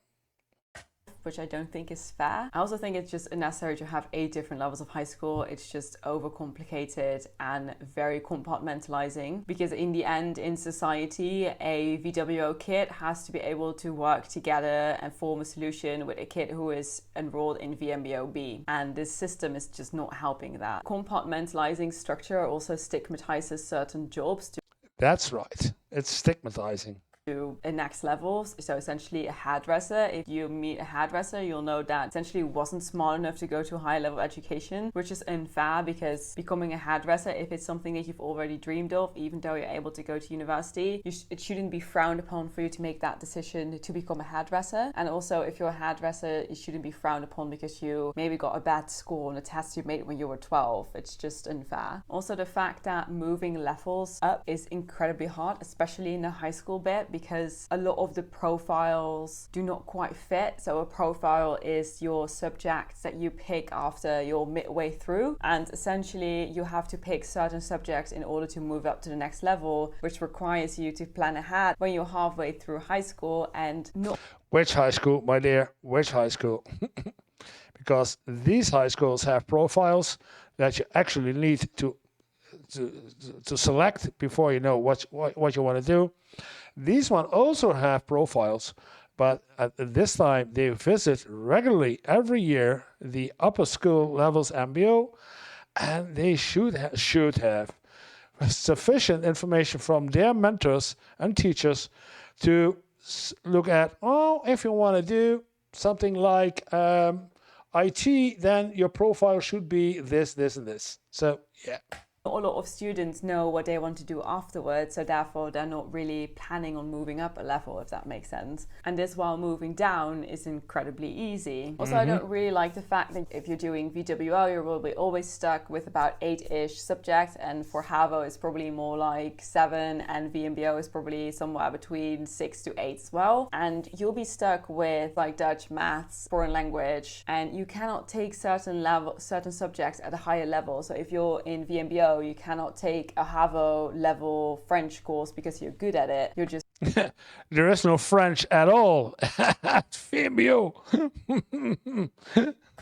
Which I don't think is fair. I also think it's just unnecessary to have 8 different levels of high school. It's just overcomplicated and very compartmentalizing, because in the end, in society, a VWO kid has to be able to work together and form a solution with a kid who is enrolled in VMBO B. And this system is just not helping that. Compartmentalizing structure also stigmatizes certain jobs. That's right. It's stigmatizing. To a next level. So essentially a hairdresser, if you meet a hairdresser, you'll know that essentially wasn't smart enough to go to high level education, which is unfair, because becoming a hairdresser, if it's something that you've already dreamed of, even though you're able to go to university, it shouldn't be frowned upon for you to make that decision to become a hairdresser. And also, if you're a hairdresser, it shouldn't be frowned upon because you maybe got a bad score on a test you made when you were 12. It's just unfair. Also, the fact that moving levels up is incredibly hard, especially in the high school bit, because a lot of the profiles do not quite fit. So a profile is your subjects that you pick after you're midway through, and essentially you have to pick certain subjects in order to move up to the next level, which requires you to plan ahead when you're halfway through high school. And not which high school, my dear? Which high school? because these high schools have profiles that you actually need to select before you know what you want to do. These one also have profiles, but at this time they visit regularly every year the upper school levels MBO, and they should have sufficient information from their mentors and teachers to look at, if you want to do something like IT, then your profile should be this, this, and this. So, yeah. Not a lot of students know what they want to do afterwards, so therefore they're not really planning on moving up a level, if that makes sense. And this, while moving down, is incredibly easy. Also, I don't really like the fact that if you're doing VWO, you're probably always stuck with about 8-ish subjects, and for HAVO it's probably more like 7, and VMBO is probably somewhere between 6 to 8 as well. And you'll be stuck with like Dutch, maths, foreign language, and you cannot take certain subjects at a higher level. So if you're in VMBO, you cannot take a HAVO level French course because you're good at it. You're just there is no French at all at VMBO.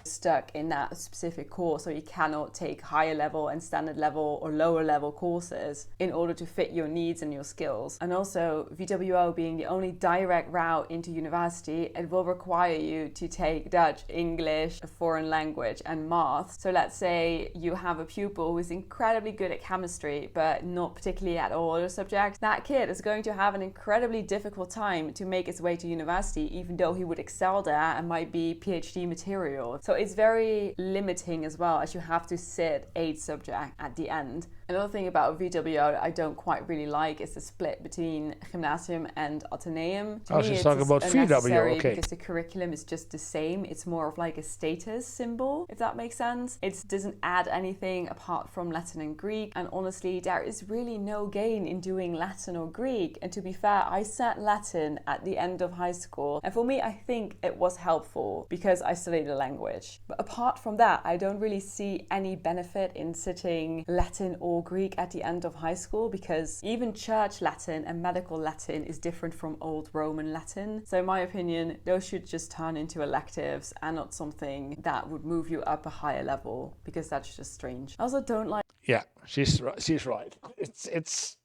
stuck in that specific course, so you cannot take higher level and standard level or lower level courses in order to fit your needs and your skills. And also, VWO being the only direct route into university, it will require you to take Dutch, English, a foreign language, and math. So let's say you have a pupil who is incredibly good at chemistry but not particularly at all other subjects. That kid is going to have an incredibly difficult time to make his way to university, even though he would excel there and might be PhD material. So it's very limiting as well, as you have to sit 8 subjects at the end. Another thing about VWO I don't quite really like is the split between gymnasium and ateneum. To me, she's talking about VWO, okay. Because the curriculum is just the same. It's more of like a status symbol, if that makes sense. It doesn't add anything apart from Latin and Greek. And honestly, there is really no gain in doing Latin or Greek. And to be fair, I sat Latin at the end of high school. And for me, I think it was helpful because I studied the language. But apart from that, I don't really see any benefit in sitting Latin or Greek at the end of high school, because even church Latin and medical Latin is different from old Roman Latin. So in my opinion, those should just turn into electives and not something that would move you up a higher level, because that's just strange. I also don't like... Yeah, she's right. It's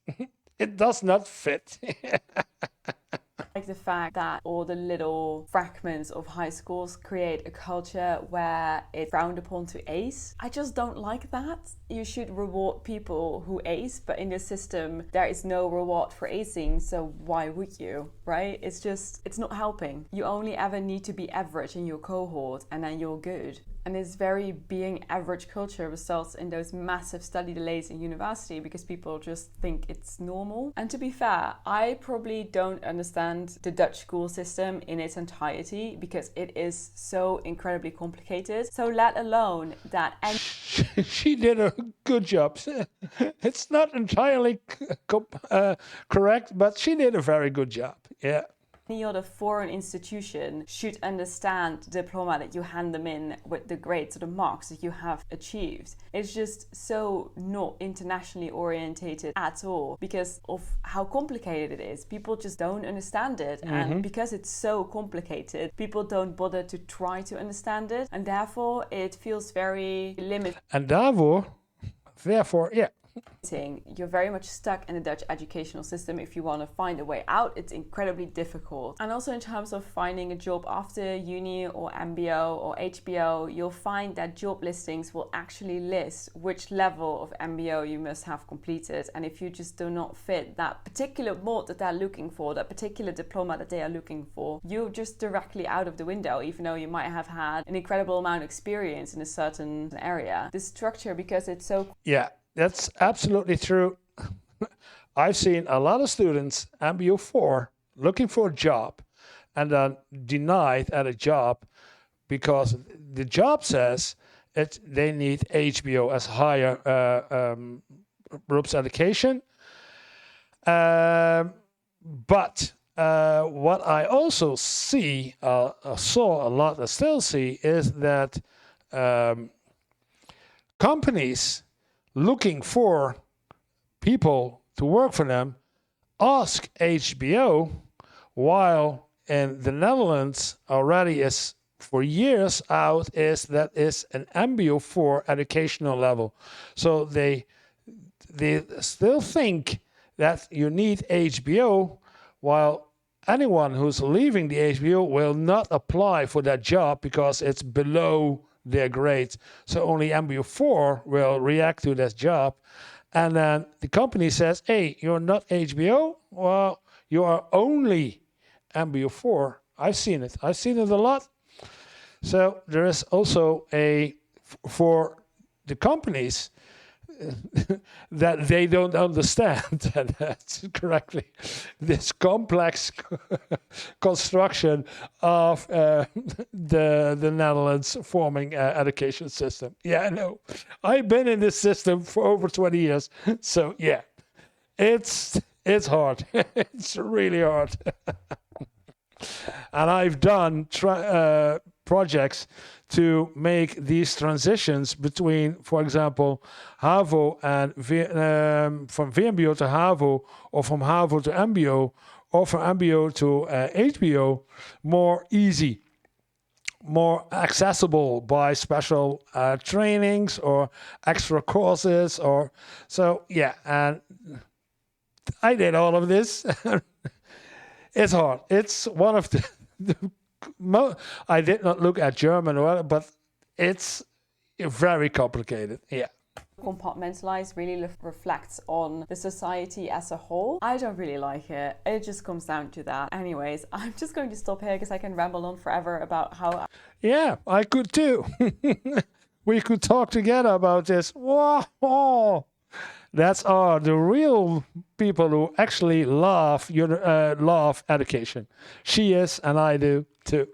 it does not fit. Like the fact that all the little fragments of high schools create a culture where it's frowned upon to ace. I just don't like that. You should reward people who ace, but in this system there is no reward for acing, so why would you, right? It's not helping. You only ever need to be average in your cohort and then you're good. And this very being average culture results in those massive study delays in university because people just think it's normal. And to be fair, I probably don't understand the Dutch school system in its entirety because it is so incredibly complicated. So let alone that... She did a good job. It's not entirely correct, but she did a very good job. Yeah. Any other foreign institution should understand the diploma that you hand them in with the grades or the marks that you have achieved. It's just so not internationally orientated at all because of how complicated it is. People just don't understand it. And because it's so complicated, people don't bother to try to understand it. And therefore, it feels very limited. And therefore, yeah. You're very much stuck in the Dutch educational system. If you want to find a way out, it's incredibly difficult. And also in terms of finding a job after uni or MBO or HBO, you'll find that job listings will actually list which level of MBO you must have completed. And if you just do not fit that particular mold that they're looking for, that particular diploma that they are looking for, you're just directly out of the window, even though you might have had an incredible amount of experience in a certain area. The structure, because it's so... Yeah. That's absolutely true. I've seen a lot of students, MBO 4, looking for a job and then denied at a job because the job says they need HBO as higher groups education. But what I also saw a lot, I still see, is that companies looking for people to work for them ask HBO, while in the Netherlands already is for years out is that it's an MBO 4 educational level. So they still think that you need HBO, while anyone who's leaving the HBO will not apply for that job because it's below their grade. So only MBO 4 will react to that job. And then the company says, hey, you're not HBO? Well, you are only MBO 4. I've seen it. I've seen it a lot. So there is also for the companies that they don't understand that correctly, this complex construction of the Netherlands forming education system. Yeah, I know. I've been in this system for over 20 years. So yeah, it's hard. It's really hard. And I've done projects to make these transitions between, for example, HAVO and from VMBO to HAVO, or from HAVO to MBO, or from MBO to HBO more easy, more accessible by special trainings or extra courses. Or so, yeah, and I did all of this. It's hard. It's one of the I did not look at German, but it's very complicated. Yeah. Compartmentalize really reflects on the society as a whole. I don't really like it. It just comes down to that. Anyways, I'm just going to stop here because I can ramble on forever about how... Yeah, I could too. We could talk together about this. Whoa. That's the real people who actually love education. She is, and I do too.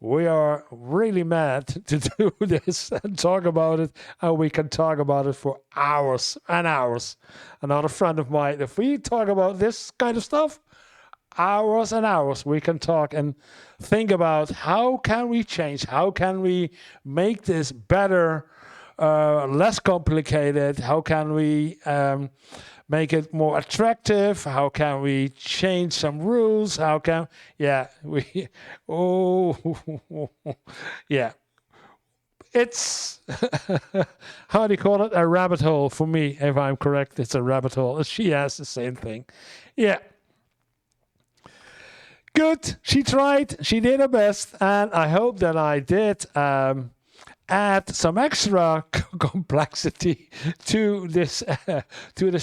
We are really mad to do this and talk about it, and we can talk about it for hours and hours. Another friend of mine, if we talk about this kind of stuff, hours and hours, we can talk and think about how can we change, how can we make this better, less complicated, how can we make it more attractive, how can we change some rules, how can, yeah, yeah. It's, how do you call it, a rabbit hole for me, if I'm correct, it's a rabbit hole. She has the same thing. Yeah. Good, she tried, she did her best, and I hope that I did add some extra complexity to this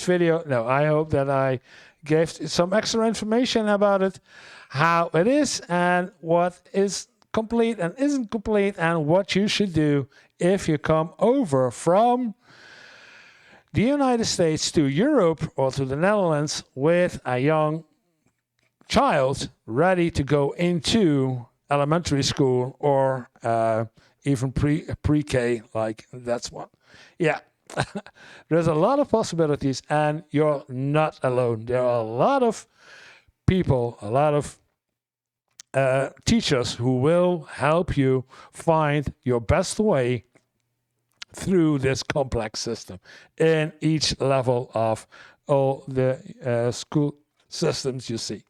video. No, I hope that I gave some extra information about it, how it is, and what is complete and isn't complete, and what you should do if you come over from the United States to Europe or to the Netherlands with a young child ready to go into elementary school or even pre-K, like that's one. Yeah, there's a lot of possibilities, and you're not alone. There are a lot of people, a lot of teachers who will help you find your best way through this complex system in each level of all the school systems you see.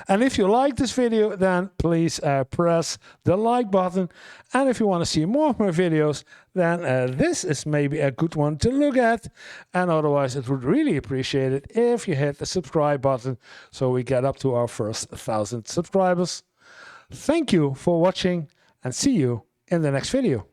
And if you like this video, then please press the like button. And if you want to see more of my videos, then this is maybe a good one to look at. And otherwise, it would really appreciate it if you hit the subscribe button so we get up to our first 1,000 subscribers. Thank you for watching, and see you in the next video.